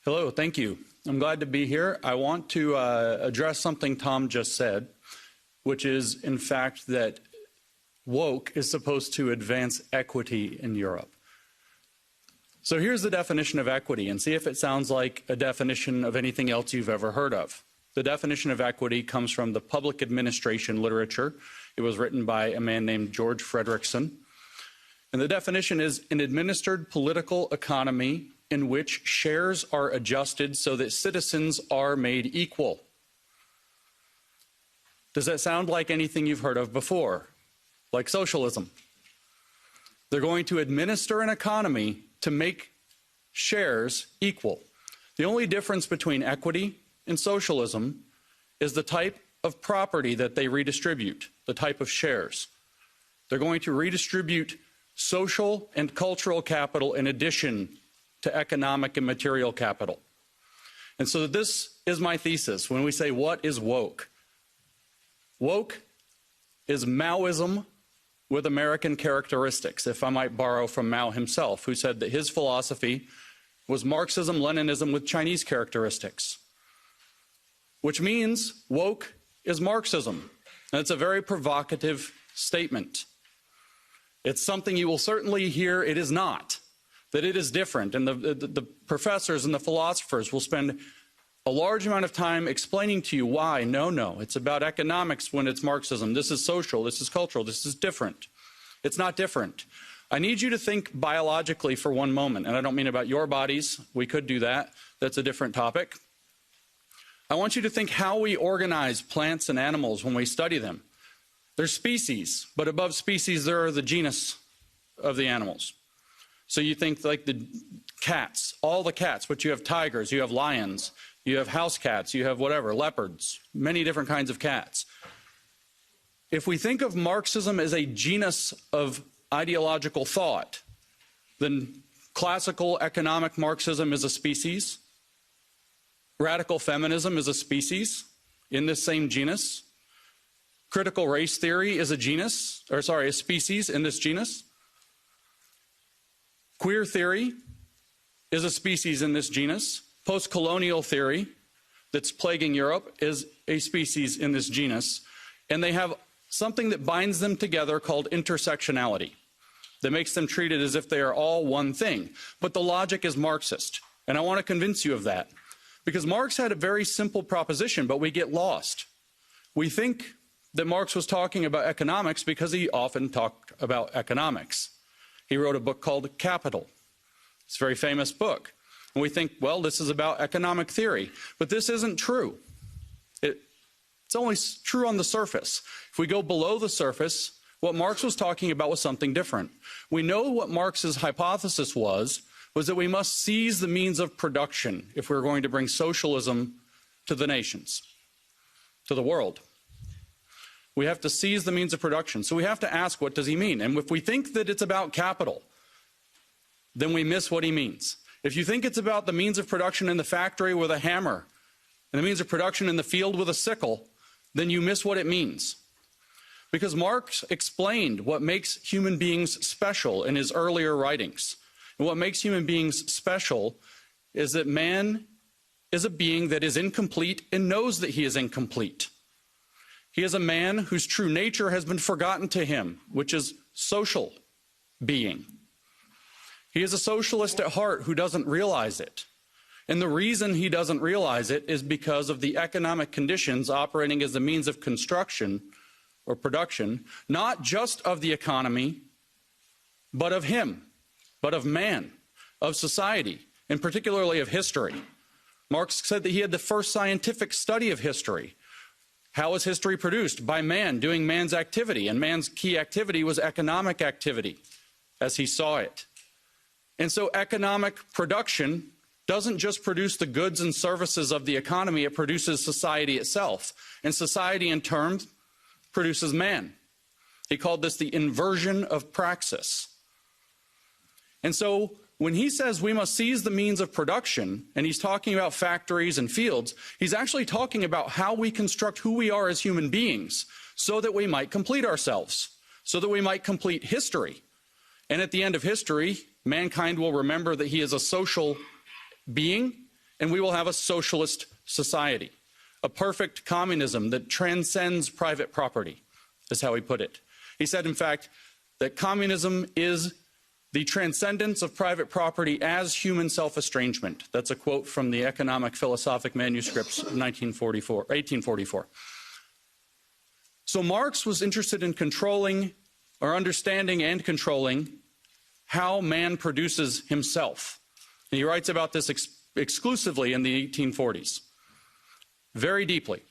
Hello, thank you. I'm glad to be here. I want to address something Tom just said, which is, in fact, that woke is supposed to advance equity in Europe. So here's the definition of equity, and see if it sounds like a definition of anything else you've ever heard of. The definition of equity comes from the public administration literature. It was written by a man named George Frederickson. And the definition is an administered political economy in which shares are adjusted so that citizens are made equal. Does that sound like anything you've heard of before? Like socialism? They're going to administer an economy to make shares equal. The only difference between equity and socialism is the type of property that they redistribute, the type of shares. They're going to redistribute social and cultural capital in addition to economic and material capital. And so this is my thesis when we say, what is woke? Woke is Maoism with American characteristics, if I might borrow from Mao himself, who said that his philosophy was Marxism, Leninism with Chinese characteristics, which means woke is Marxism. And it's a very provocative statement. It's something you will certainly hear it is not, that it is different. And the professors and the philosophers will spend a large amount of time explaining to you why. No, it's about economics when it's Marxism. This is social, this is cultural, this is different. It's not different. I need you to think biologically for one moment, and I don't mean about your bodies. We could do that. That's a different topic. I want you to think how we organize plants and animals when we study them. They're species, but above species there are the genus of the animals. So you think like the cats, all the cats, but you have tigers, you have lions, you have house cats, you have whatever, leopards, many different kinds of cats. If we think of Marxism as a genus of ideological thought, then classical economic Marxism is a species, radical feminism is a species in this same genus, critical race theory is a species in this genus, queer theory is a species in this genus, post-colonial theory that's plaguing Europe is a species in this genus, and they have something that binds them together called intersectionality that makes them treated as if they are all one thing. But the logic is Marxist, and I want to convince you of that, because Marx had a very simple proposition, but we get lost. We think that Marx was talking about economics because he often talked about economics. He wrote a book called Capital. It's a very famous book. And we think, well, this is about economic theory. But this isn't true. It's only true on the surface. If we go below the surface, what Marx was talking about was something different. We know what Marx's hypothesis was that we must seize the means of production if we're going to bring socialism to the nations, to the world. We have to seize the means of production. So we have to ask, what does he mean? And if we think that it's about capital, then we miss what he means. If you think it's about the means of production in the factory with a hammer and the means of production in the field with a sickle, then you miss what it means. Because Marx explained what makes human beings special in his earlier writings. And what makes human beings special is that man is a being that is incomplete and knows that he is incomplete. He is a man whose true nature has been forgotten to him, which is social being. He is a socialist at heart who doesn't realize it. And the reason he doesn't realize it is because of the economic conditions operating as the means of construction or production, not just of the economy, but of him, but of man, of society, and particularly of history. Marx said that he had the first scientific study of history. How was history produced? By man, doing man's activity, and man's key activity was economic activity, as he saw it. And so economic production doesn't just produce the goods and services of the economy, it produces society itself. And society, in turn, produces man. He called this the inversion of praxis. And so when he says we must seize the means of production, and he's talking about factories and fields, he's actually talking about how we construct who we are as human beings so that we might complete ourselves, so that we might complete history. And at the end of history, mankind will remember that he is a social being and we will have a socialist society, a perfect communism that transcends private property, is how he put it. He said, in fact, that communism is the transcendence of private property as human self-estrangement. That's a quote from the Economic Philosophic Manuscripts of 1844. So Marx was interested in controlling, or understanding and controlling, how man produces himself. And he writes about this exclusively in the 1840s, very deeply.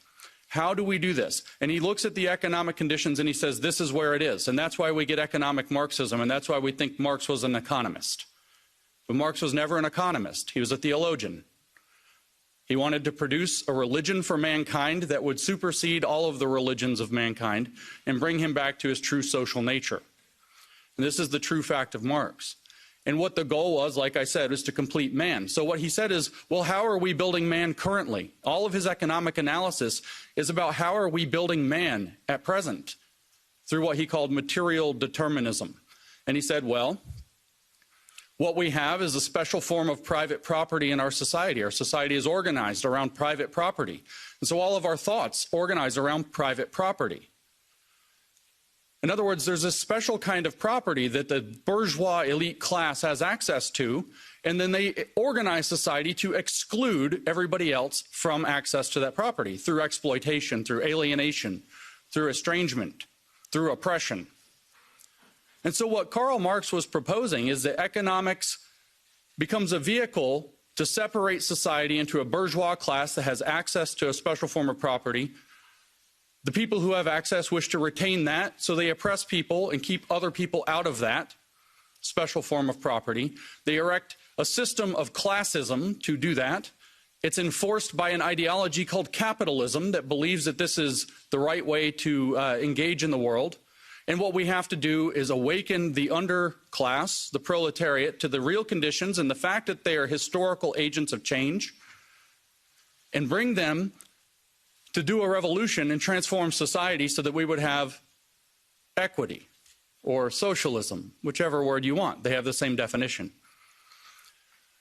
How do we do this? And he looks at the economic conditions and he says, this is where it is. And that's why we get economic Marxism, and that's why we think Marx was an economist. But Marx was never an economist. He was a theologian. He wanted to produce a religion for mankind that would supersede all of the religions of mankind and bring him back to his true social nature. And this is the true fact of Marx. And what the goal was, like I said, is to complete man. So what he said is, well, how are we building man currently? All of his economic analysis is about how are we building man at present through what he called material determinism. And he said, well, what we have is a special form of private property in our society. Our society is organized around private property. And so all of our thoughts organize around private property. In other words, there's a special kind of property that the bourgeois elite class has access to, and then they organize society to exclude everybody else from access to that property through exploitation, through alienation, through estrangement, through oppression. And so what Karl Marx was proposing is that economics becomes a vehicle to separate society into a bourgeois class that has access to a special form of property. The people who have access wish to retain that, so they oppress people and keep other people out of that special form of property. They erect a system of classism to do that. It's enforced by an ideology called capitalism that believes that this is the right way to engage in the world. And what we have to do is awaken the underclass, the proletariat, to the real conditions and the fact that they are historical agents of change, and bring them to do a revolution and transform society so that we would have equity or socialism, whichever word you want. They have the same definition.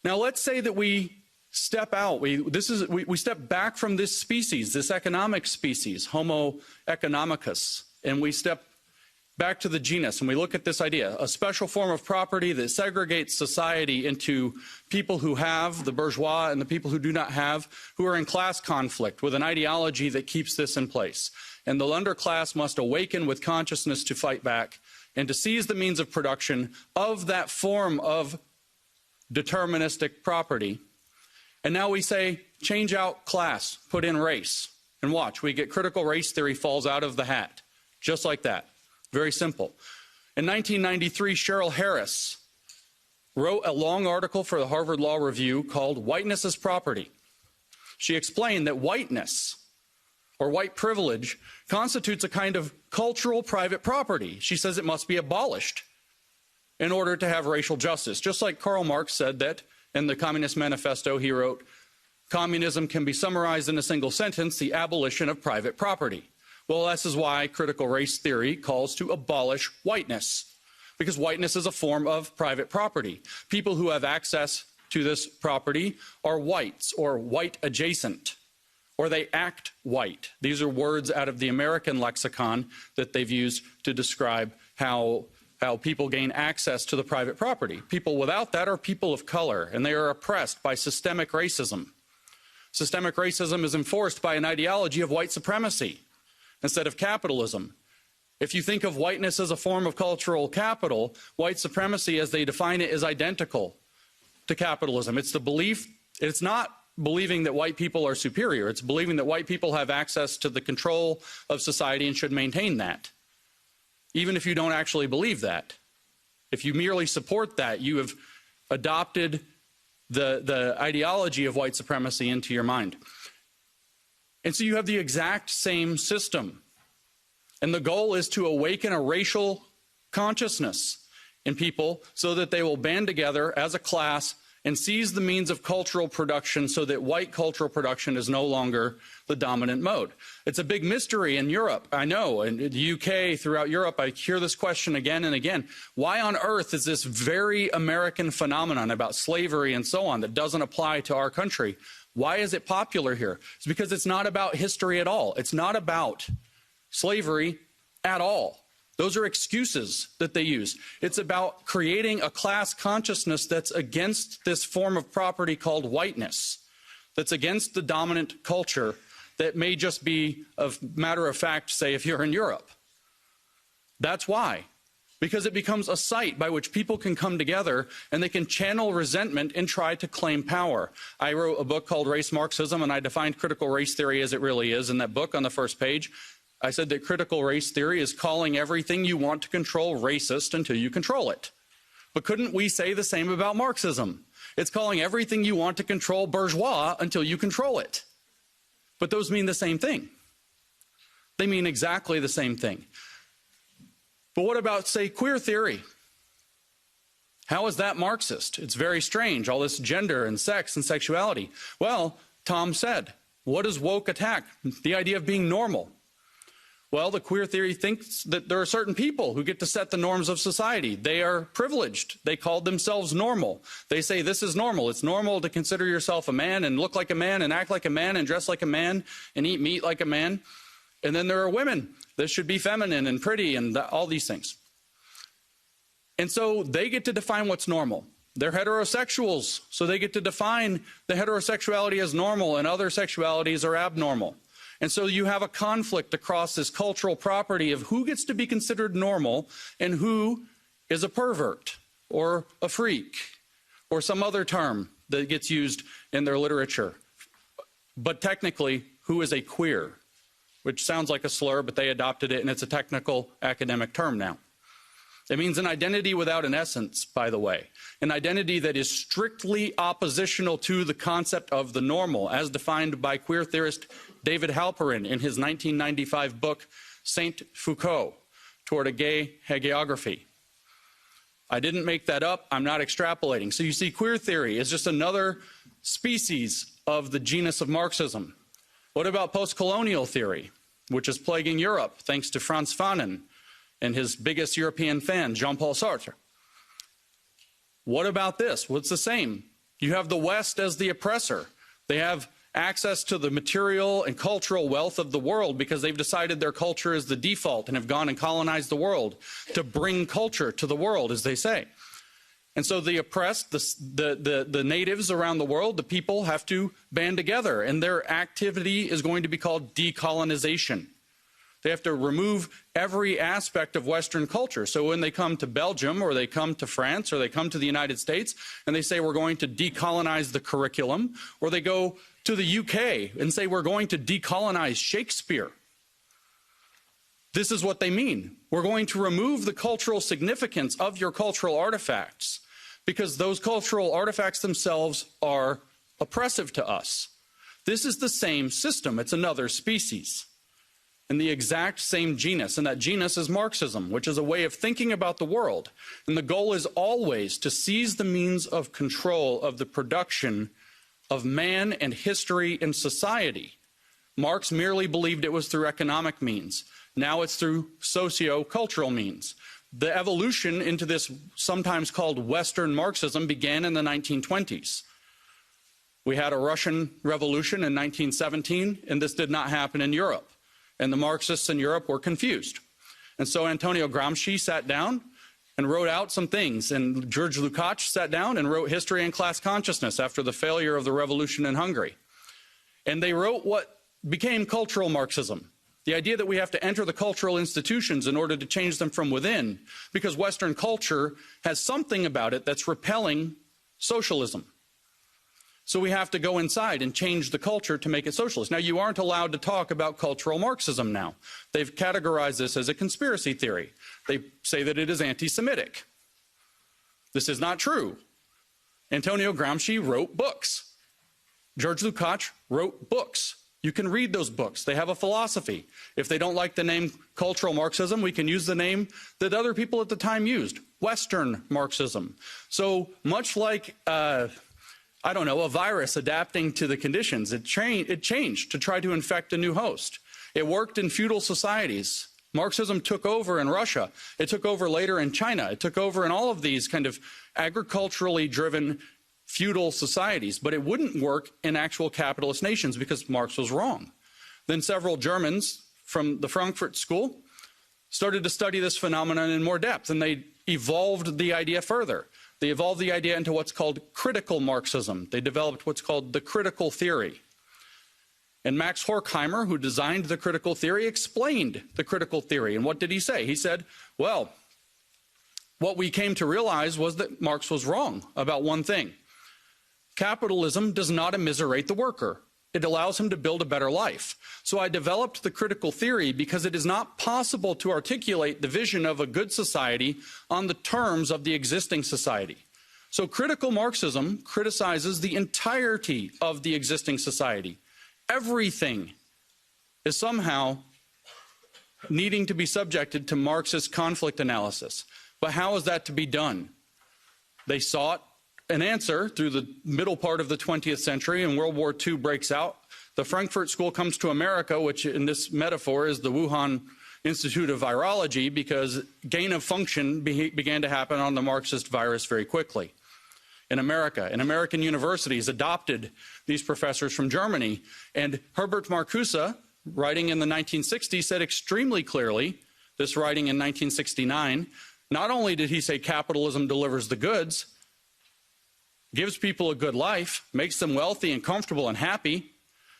Now let's say that we step out, we step back from this species, this economic species, Homo economicus, and we step back to the genus, and we look at this idea, a special form of property that segregates society into people who have, the bourgeois, and the people who do not have, who are in class conflict with an ideology that keeps this in place. And the underclass must awaken with consciousness to fight back and to seize the means of production of that form of deterministic property. And now we say, change out class, put in race. And watch, we get critical race theory falls out of the hat, just like that. Very simple. In 1993, Cheryl Harris wrote a long article for the Harvard Law Review called Whiteness as Property. She explained that whiteness, or white privilege, constitutes a kind of cultural private property. She says it must be abolished in order to have racial justice. Just like Karl Marx said that in the Communist Manifesto, he wrote, communism can be summarized in a single sentence, the abolition of private property. Well, this is why critical race theory calls to abolish whiteness, because whiteness is a form of private property. People who have access to this property are whites or white adjacent, or they act white. These are words out of the American lexicon that they've used to describe how people gain access to the private property. People without that are people of color, and they are oppressed by systemic racism. Systemic racism is enforced by an ideology of white supremacy instead of capitalism. If you think of whiteness as a form of cultural capital, white supremacy as they define it is identical to capitalism. It's the belief, it's not believing that white people are superior, it's believing that white people have access to the control of society and should maintain that. Even if you don't actually believe that. If you merely support that, you have adopted the ideology of white supremacy into your mind. And so you have the exact same system. And the goal is to awaken a racial consciousness in people so that they will band together as a class and seize the means of cultural production so that white cultural production is no longer the dominant mode. It's a big mystery in Europe, I know, in the UK, throughout Europe, I hear this question again and again. Why on earth is this very American phenomenon about slavery and so on that doesn't apply to our country? Why is it popular here? It's because it's not about history at all. It's not about slavery at all. Those are excuses that they use. It's about creating a class consciousness that's against this form of property called whiteness, that's against the dominant culture that may just be a matter of fact, say, if you're in Europe. That's why. Because it becomes a site by which people can come together and they can channel resentment and try to claim power. I wrote a book called Race Marxism, and I defined critical race theory as it really is in that book on the first page. I said that critical race theory is calling everything you want to control racist until you control it. But couldn't we say the same about Marxism? It's calling everything you want to control bourgeois until you control it. But those mean the same thing. They mean exactly the same thing. But what about, say, queer theory? How is that Marxist? It's very strange, all this gender and sex and sexuality. Well, Tom said, what does woke attack? The idea of being normal. Well, the queer theory thinks that there are certain people who get to set the norms of society. They are privileged. They call themselves normal. They say this is normal. It's normal to consider yourself a man and look like a man and act like a man and dress like a man and eat meat like a man. And then there are women that should be feminine and pretty and all these things. And so they get to define what's normal. They're heterosexuals, so they get to define the heterosexuality as normal and other sexualities are abnormal. And so you have a conflict across this cultural property of who gets to be considered normal and who is a pervert or a freak or some other term that gets used in their literature. But technically, who is a queer, which sounds like a slur, but they adopted it and it's a technical academic term now. It means an identity without an essence, by the way, an identity that is strictly oppositional to the concept of the normal, as defined by queer theorist David Halperin in his 1995 book, Saint Foucault, Toward a Gay Hagiography. I didn't make that up. I'm not extrapolating. So you see, queer theory is just another species of the genus of Marxism. What about post-colonial theory, which is plaguing Europe, thanks to Frantz Fanon and his biggest European fan, Jean-Paul Sartre? What about this? Well, it's the same. You have the West as the oppressor. They have access to the material and cultural wealth of the world because they've decided their culture is the default and have gone and colonized the world to bring culture to the world, as they say. And so the oppressed, the natives around the world, the people have to band together, and their activity is going to be called decolonization. They have to remove every aspect of Western culture. So when they come to Belgium or they come to France or they come to the United States and they say we're going to decolonize the curriculum, or they go to the UK and say we're going to decolonize Shakespeare, this is what they mean. We're going to remove the cultural significance of your cultural artifacts because those cultural artifacts themselves are oppressive to us. This is the same system. It's another species in the exact same genus, and that genus is Marxism, which is a way of thinking about the world. And the goal is always to seize the means of control of the production of man and history and society. Marx merely believed it was through economic means. Now it's through socio-cultural means. The evolution into this sometimes called Western Marxism began in the 1920s. We had a Russian Revolution in 1917, and this did not happen in Europe. And the Marxists in Europe were confused. And so Antonio Gramsci sat down and wrote out some things. And George Lukács sat down and wrote History and Class Consciousness after the failure of the revolution in Hungary. And they wrote what became cultural Marxism. The idea that we have to enter the cultural institutions in order to change them from within, because Western culture has something about it that's repelling socialism. So we have to go inside and change the culture to make it socialist. Now, you aren't allowed to talk about cultural Marxism now. They've categorized this as a conspiracy theory. They say that it is anti-Semitic. This is not true. Antonio Gramsci wrote books. George Lukács wrote books. You can read those books. They have a philosophy. If they don't like the name cultural Marxism, we can use the name that other people at the time used, Western Marxism. So much like I don't know, a virus adapting to the conditions. It changed to try to infect a new host. It worked in feudal societies. Marxism took over in Russia. It took over later in China. It took over in all of these kind of agriculturally driven feudal societies, but it wouldn't work in actual capitalist nations because Marx was wrong. Then several Germans from the Frankfurt School started to study this phenomenon in more depth, and they evolved the idea further. They evolved the idea into what's called critical Marxism. They developed what's called the critical theory. And Max Horkheimer, who designed the critical theory, explained the critical theory. And what did he say? He said, well, what we came to realize was that Marx was wrong about one thing. Capitalism does not immiserate the worker. It allows him to build a better life. So I developed the critical theory because it is not possible to articulate the vision of a good society on the terms of the existing society. So critical Marxism criticizes the entirety of the existing society. Everything is somehow needing to be subjected to Marxist conflict analysis. But how is that to be done? They sought an answer through the middle part of the 20th century, and World War II breaks out. The Frankfurt School comes to America, which in this metaphor is the Wuhan Institute of Virology, because gain of function began to happen on the Marxist virus very quickly. In America, and American universities adopted these professors from Germany. And Herbert Marcuse, writing in the 1960s, said extremely clearly, this writing in 1969, not only did he say capitalism delivers the goods, gives people a good life, makes them wealthy and comfortable and happy,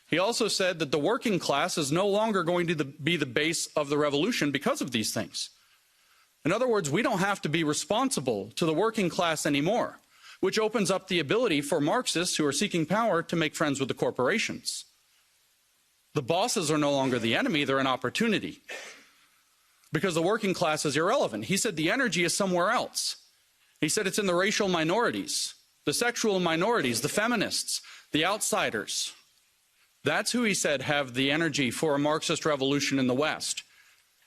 he also said that the working class is no longer going to be the base of the revolution because of these things. In other words, we don't have to be responsible to the working class anymore, which opens up the ability for Marxists who are seeking power to make friends with the corporations. The bosses are no longer the enemy, they're an opportunity. Because the working class is irrelevant. He said the energy is somewhere else. He said it's in the racial minorities, the sexual minorities, the feminists, the outsiders. That's who, he said, have the energy for a Marxist revolution in the West,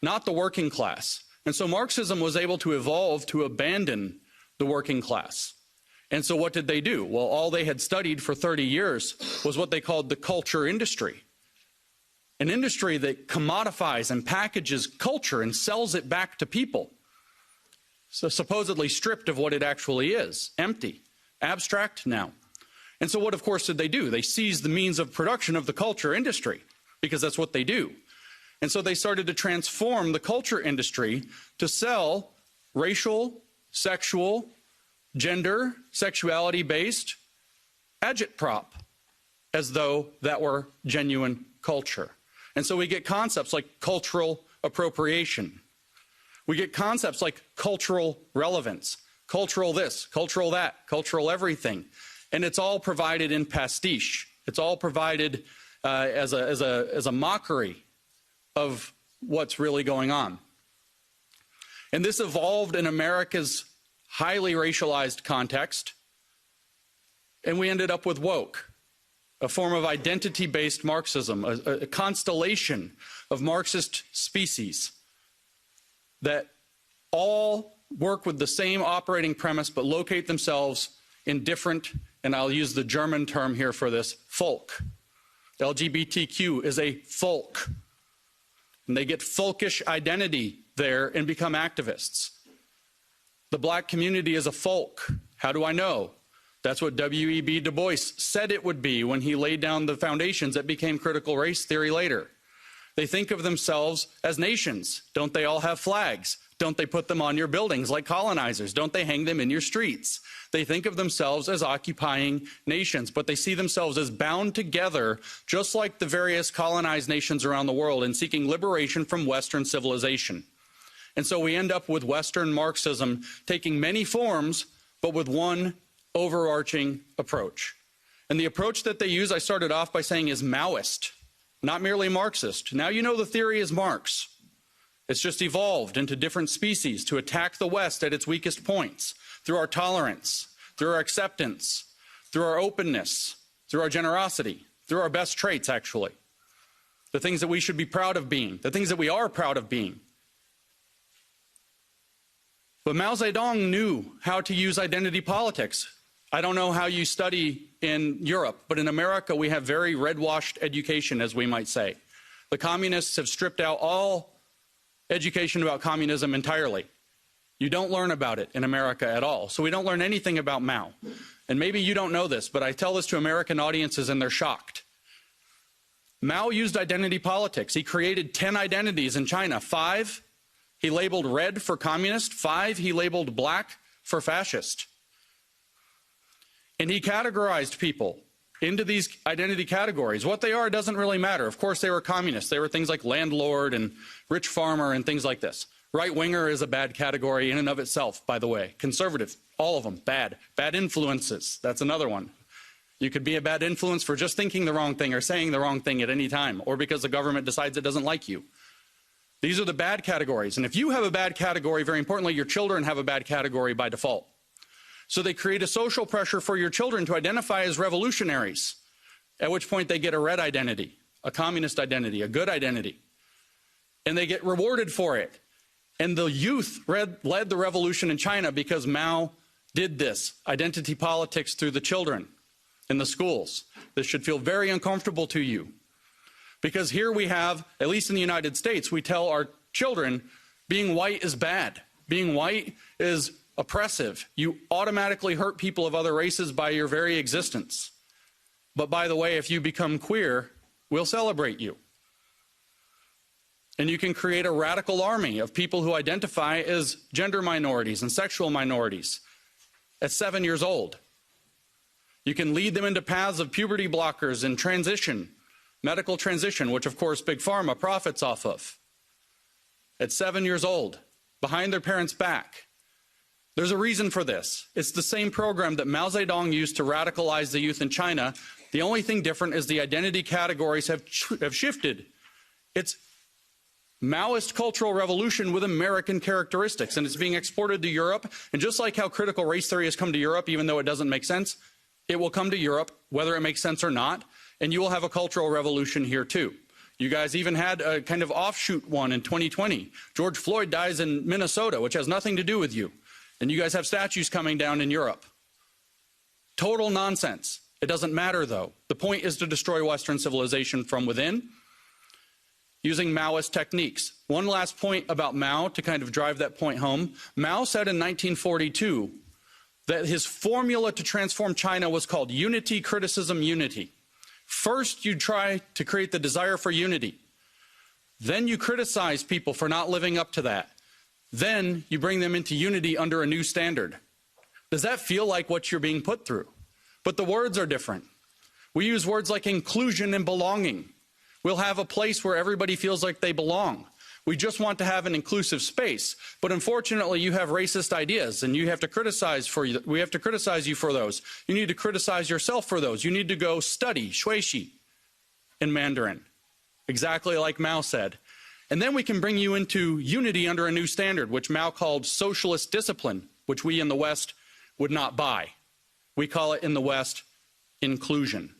not the working class. And so Marxism was able to evolve to abandon the working class. And so what did they do? Well, all they had studied for 30 years was what they called the culture industry. An industry that commodifies and packages culture and sells it back to people. So supposedly stripped of what it actually is, empty, abstract now. And so what, of course, did they do? They seized the means of production of the culture industry, because that's what they do. And so they started to transform the culture industry to sell racial, sexual, gender, sexuality-based agitprop as though that were genuine culture. And so we get concepts like cultural appropriation. We get concepts like cultural relevance, cultural this, cultural that, cultural everything. And it's all provided in pastiche. It's all provided as a mockery of what's really going on. And this evolved in America's highly racialized context, and we ended up with woke, a form of identity-based Marxism, a constellation of Marxist species that all work with the same operating premise but locate themselves in different, and I'll use the German term here for this, folk. LGBTQ is a folk. And they get folkish identity there and become activists. The black community is a folk. How do I know? That's what W.E.B. Du Bois said it would be when he laid down the foundations that became critical race theory later. They think of themselves as nations. Don't they all have flags? Don't they put them on your buildings like colonizers? Don't they hang them in your streets? They think of themselves as occupying nations, but they see themselves as bound together, just like the various colonized nations around the world, in seeking liberation from Western civilization. And so we end up with Western Marxism taking many forms, but with one overarching approach. And the approach that they use, I started off by saying, is Maoist, not merely Marxist. Now you know the theory is Marx. It's just evolved into different species to attack the West at its weakest points, through our tolerance, through our acceptance, through our openness, through our generosity, through our best traits, actually. The things that we should be proud of being, the things that we are proud of being. But Mao Zedong knew how to use identity politics. I don't know how you study in Europe, but in America we have very red-washed education, as we might say. The communists have stripped out all education about communism entirely. You don't learn about it in America at all. So we don't learn anything about Mao. And maybe you don't know this, but I tell this to American audiences and they're shocked. Mao used identity politics. He created 10 identities in China. 5 he labeled red for communist. 5 he labeled black for fascist. And he categorized people into these identity categories. What they are doesn't really matter. Of course, they were communists. They were things like landlord and rich farmer and things like this. Right-winger is a bad category in and of itself, by the way. Conservative, all of them, bad. Bad influences, that's another one. You could be a bad influence for just thinking the wrong thing or saying the wrong thing at any time, or because the government decides it doesn't like you. These are the bad categories. And if you have a bad category, very importantly, your children have a bad category by default. So they create a social pressure for your children to identify as revolutionaries, at which point they get a red identity, a communist identity, a good identity. And they get rewarded for it. And the youth led the revolution in China because Mao did this, identity politics through the children in the schools. This should feel very uncomfortable to you. Because here we have, at least in the United States, we tell our children being white is bad. Being white is oppressive. You automatically hurt people of other races by your very existence. But by the way, if you become queer, we'll celebrate you. And you can create a radical army of people who identify as gender minorities and sexual minorities at 7 years old. You can lead them into paths of puberty blockers and transition, medical transition, which of course Big Pharma profits off of. At 7 years old, behind their parents' back. There's a reason for this. It's the same program that Mao Zedong used to radicalize the youth in China. The only thing different is the identity categories have shifted. It's Maoist cultural revolution with American characteristics, and it's being exported to Europe. And just like how critical race theory has come to Europe, even though it doesn't make sense, it will come to Europe, whether it makes sense or not, and you will have a cultural revolution here too. You guys even had a kind of offshoot one in 2020. George Floyd dies in Minnesota, which has nothing to do with you. And you guys have statues coming down in Europe. Total nonsense. It doesn't matter, though. The point is to destroy Western civilization from within using Maoist techniques. One last point about Mao to kind of drive that point home. Mao said in 1942 that his formula to transform China was called unity, criticism, unity. First, you try to create the desire for unity. Then you criticize people for not living up to that. Then you bring them into unity under a new standard. Does that feel like what you're being put through? But the words are different. We use words like inclusion and belonging. We'll have a place where everybody feels like they belong. We just want to have an inclusive space. But unfortunately, you have racist ideas, and you have to criticize we have to criticize you for those. You need to criticize yourself for those. You need to go study shuixi in Mandarin, exactly like Mao said. And then we can bring you into unity under a new standard, which Mao called socialist discipline, which we in the West would not buy. We call it in the West inclusion.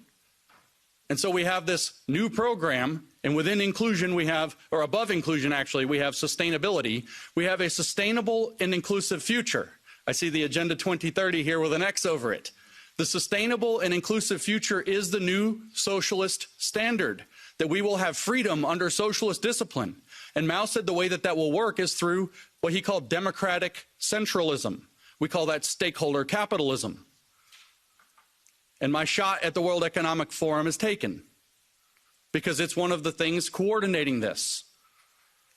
And so we have this new program, and within inclusion we have, or above inclusion actually, we have sustainability. We have a sustainable and inclusive future. I see the Agenda 2030 here with an X over it. The sustainable and inclusive future is the new socialist standard, that we will have freedom under socialist discipline. And Mao said the way that that will work is through what he called democratic centralism. We call that stakeholder capitalism. And my shot at the World Economic Forum is taken because it's one of the things coordinating this.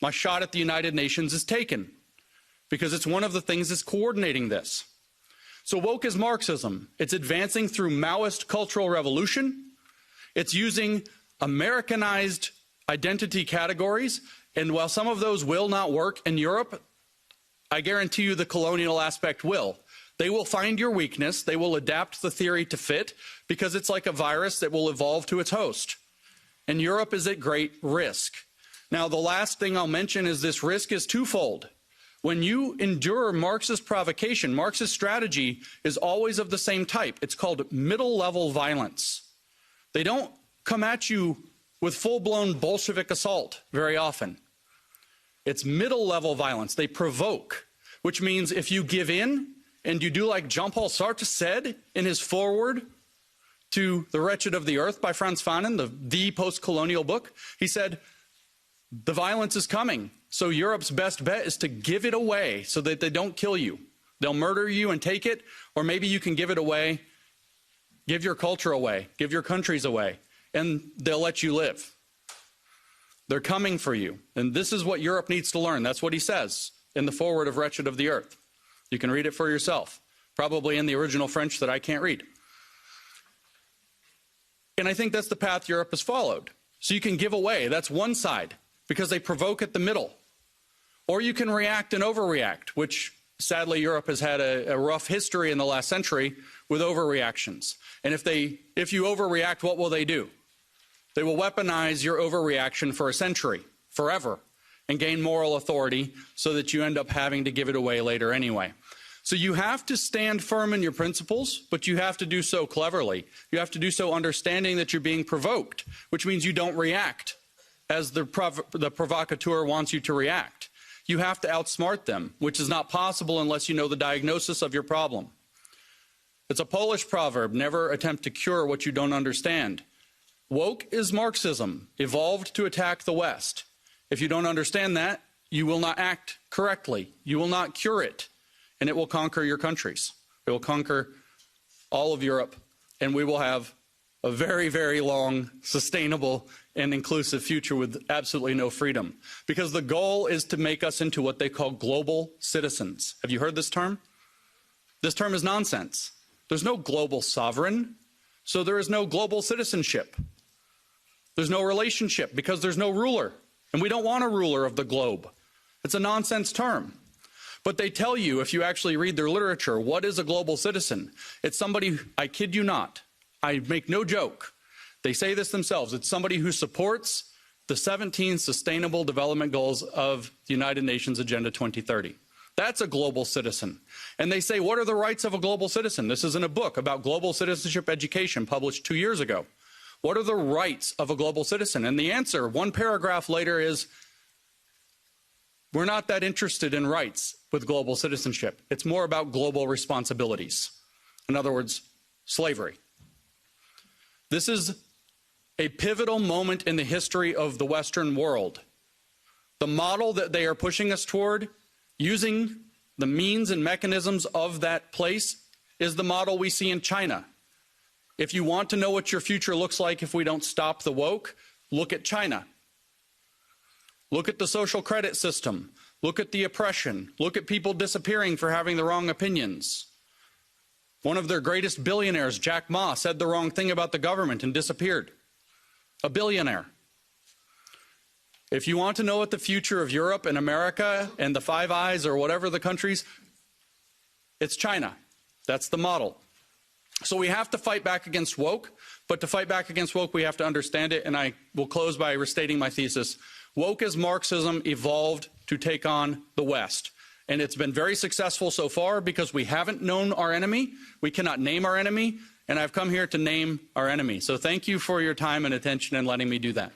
My shot at the United Nations is taken because it's one of the things that's coordinating this. So woke is Marxism. It's advancing through Maoist cultural revolution. It's using Americanized identity categories. And while some of those will not work in Europe, I guarantee you the colonial aspect will. They will find your weakness. They will adapt the theory to fit because it's like a virus that will evolve to its host. And Europe is at great risk. Now, the last thing I'll mention is this risk is twofold. When you endure Marxist provocation, Marxist strategy is always of the same type. It's called middle-level violence. They don't come at you with full-blown Bolshevik assault very often. It's middle-level violence. They provoke, which means if you give in, and you do like Jean-Paul Sartre said in his foreword to The Wretched of the Earth by Frantz Fanon, the post-colonial book, he said, the violence is coming, so Europe's best bet is to give it away so that they don't kill you. They'll murder you and take it, or maybe you can give it away, give your culture away, give your countries away, and they'll let you live. They're coming for you. And this is what Europe needs to learn. That's what he says in the foreword of Wretched of the Earth. You can read it for yourself, probably in the original French that I can't read. And I think that's the path Europe has followed. So you can give away. That's one side, because they provoke at the middle. Or you can react and overreact, which sadly Europe has had a rough history in the last century with overreactions. And if you overreact, what will they do? They will weaponize your overreaction for a century, forever, and gain moral authority so that you end up having to give it away later anyway. So you have to stand firm in your principles, but you have to do so cleverly. You have to do so understanding that you're being provoked, which means you don't react as the provocateur wants you to react. You have to outsmart them, which is not possible unless you know the diagnosis of your problem. It's a Polish proverb, never attempt to cure what you don't understand. Woke is Marxism, evolved to attack the West. If you don't understand that, you will not act correctly. You will not cure it, and it will conquer your countries. It will conquer all of Europe, and we will have a very, very long, sustainable, and inclusive future with absolutely no freedom. Because the goal is to make us into what they call global citizens. Have you heard this term? This term is nonsense. There's no global sovereign, so there is no global citizenship. There's no relationship because there's no ruler. And we don't want a ruler of the globe. It's a nonsense term. But they tell you, if you actually read their literature, what is a global citizen? It's somebody, I kid you not, I make no joke. They say this themselves. It's somebody who supports the 17 Sustainable Development Goals of the United Nations Agenda 2030. That's a global citizen. And they say, what are the rights of a global citizen? This is in a book about global citizenship education published 2 years ago. What are the rights of a global citizen? And the answer, one paragraph later, is we're not that interested in rights with global citizenship. It's more about global responsibilities. In other words, slavery. This is a pivotal moment in the history of the Western world. The model that they are pushing us toward, using the means and mechanisms of that place, is the model we see in China. If you want to know what your future looks like if we don't stop the woke, look at China. Look at the social credit system. Look at the oppression. Look at people disappearing for having the wrong opinions. One of their greatest billionaires, Jack Ma, said the wrong thing about the government and disappeared. A billionaire. If you want to know what the future of Europe and America and the Five Eyes or whatever the countries, it's China. That's the model. So we have to fight back against woke, but to fight back against woke, we have to understand it, and I will close by restating my thesis. Woke as Marxism evolved to take on the West, and it's been very successful so far because we haven't known our enemy. We cannot name our enemy, and I've come here to name our enemy. So thank you for your time and attention and letting me do that.